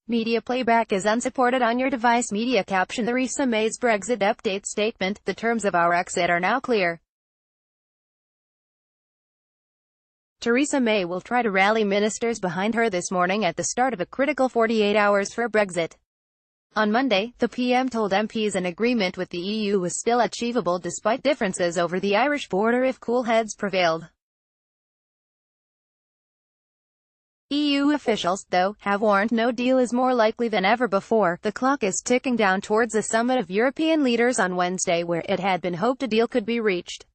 Media playback is unsupported on your device. Media caption Theresa May's Brexit update statement. The terms of our exit are now clear. Theresa May will try to rally ministers behind her this morning at the start of a critical 48 hours for Brexit. On Monday, the PM told MPs an agreement with the EU was still achievable despite differences over the Irish border if cool heads prevailed. EU officials, though, have warned no deal is more likely than ever before. The clock is ticking down towards a summit of European leaders on Wednesday where it had been hoped a deal could be reached.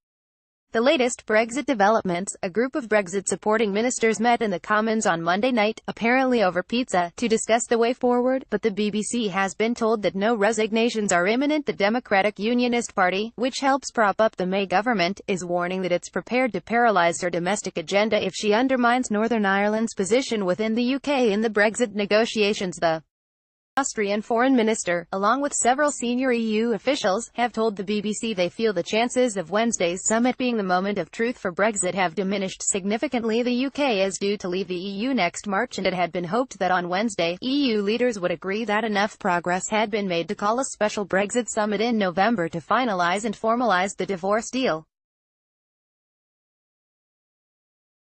The latest Brexit developments: a group of Brexit-supporting ministers met in the Commons on Monday night, apparently over pizza, to discuss the way forward, but the BBC has been told that no resignations are imminent. The Democratic Unionist Party, which helps prop up the May government, is warning that it's prepared to paralyse her domestic agenda if she undermines Northern Ireland's position within the UK in the Brexit negotiations. The Austrian foreign minister, along with several senior EU officials, have told the BBC they feel the chances of Wednesday's summit being the moment of truth for Brexit have diminished significantly. The UK is due to leave the EU next March, and it had been hoped that on Wednesday, EU leaders would agree that enough progress had been made to call a special Brexit summit in November to finalise and formalise the divorce deal.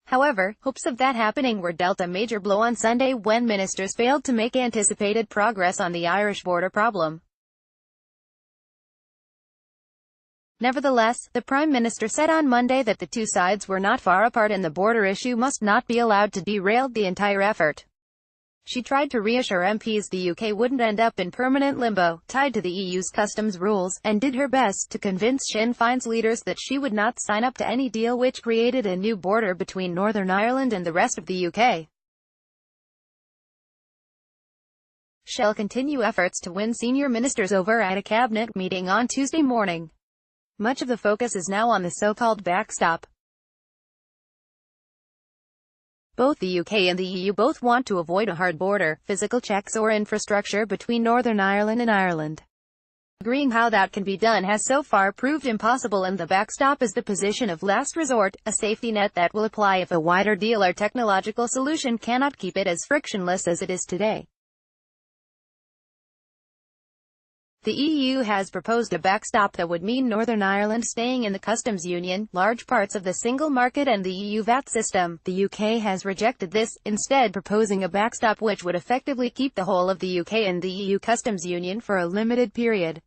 However, hopes of that happening were dealt a major blow on Sunday when ministers failed to make anticipated progress on the Irish border problem. Nevertheless, the Prime Minister said on Monday that the two sides were not far apart and the border issue must not be allowed to derail the entire effort. She tried to reassure MPs the UK wouldn't end up in permanent limbo, tied to the EU's customs rules, and did her best to convince Sinn Féin's leaders that she would not sign up to any deal which created a new border between Northern Ireland and the rest of the UK. She'll continue efforts to win senior ministers over at a cabinet meeting on Tuesday morning. Much of the focus is now on the so-called backstop. Both the UK and the EU both want to avoid a hard border, physical checks or infrastructure between Northern Ireland and Ireland. Agreeing how that can be done has so far proved impossible, and the backstop is the position of last resort, a safety net that will apply if a wider deal or technological solution cannot keep it as frictionless as it is today. The EU has proposed a backstop that would mean Northern Ireland staying in the customs union, large parts of the single market and the EU VAT system. The UK has rejected this, instead proposing a backstop which would effectively keep the whole of the UK in the EU customs union for a limited period.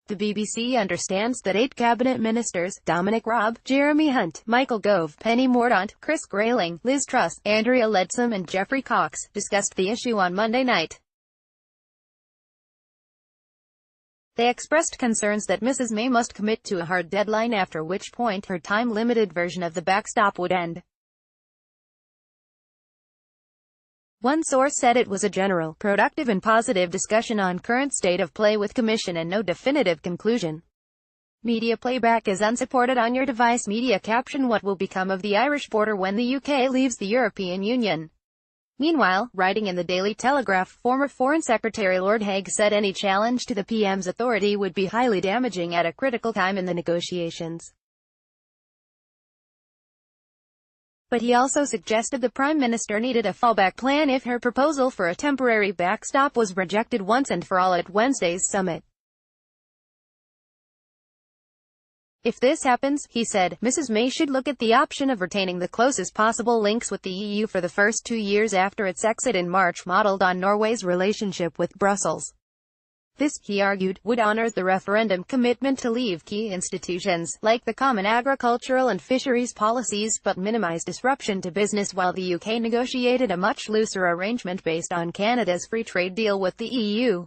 The BBC understands that 8 cabinet ministers, Dominic Raab, Jeremy Hunt, Michael Gove, Penny Mordaunt, Chris Grayling, Liz Truss, Andrea Leadsom and Geoffrey Cox, discussed the issue on Monday night. They expressed concerns that Mrs May must commit to a hard deadline, after which point her time-limited version of the backstop would end. One source said it was a general, productive and positive discussion on current state of play with Commission and no definitive conclusion. Media playback is unsupported on your device. Media caption: what will become of the Irish border when the UK leaves the European Union? Meanwhile, writing in the Daily Telegraph, former Foreign Secretary Lord Hague said any challenge to the PM's authority would be highly damaging at a critical time in the negotiations. But he also suggested the Prime Minister needed a fallback plan if her proposal for a temporary backstop was rejected once and for all at Wednesday's summit. If this happens, he said, Mrs May should look at the option of retaining the closest possible links with the EU for the first 2 years after its exit in March, modelled on Norway's relationship with Brussels. This, he argued, would honour the referendum commitment to leave key institutions, like the common agricultural and fisheries policies, but minimise disruption to business while the UK negotiated a much looser arrangement based on Canada's free trade deal with the EU.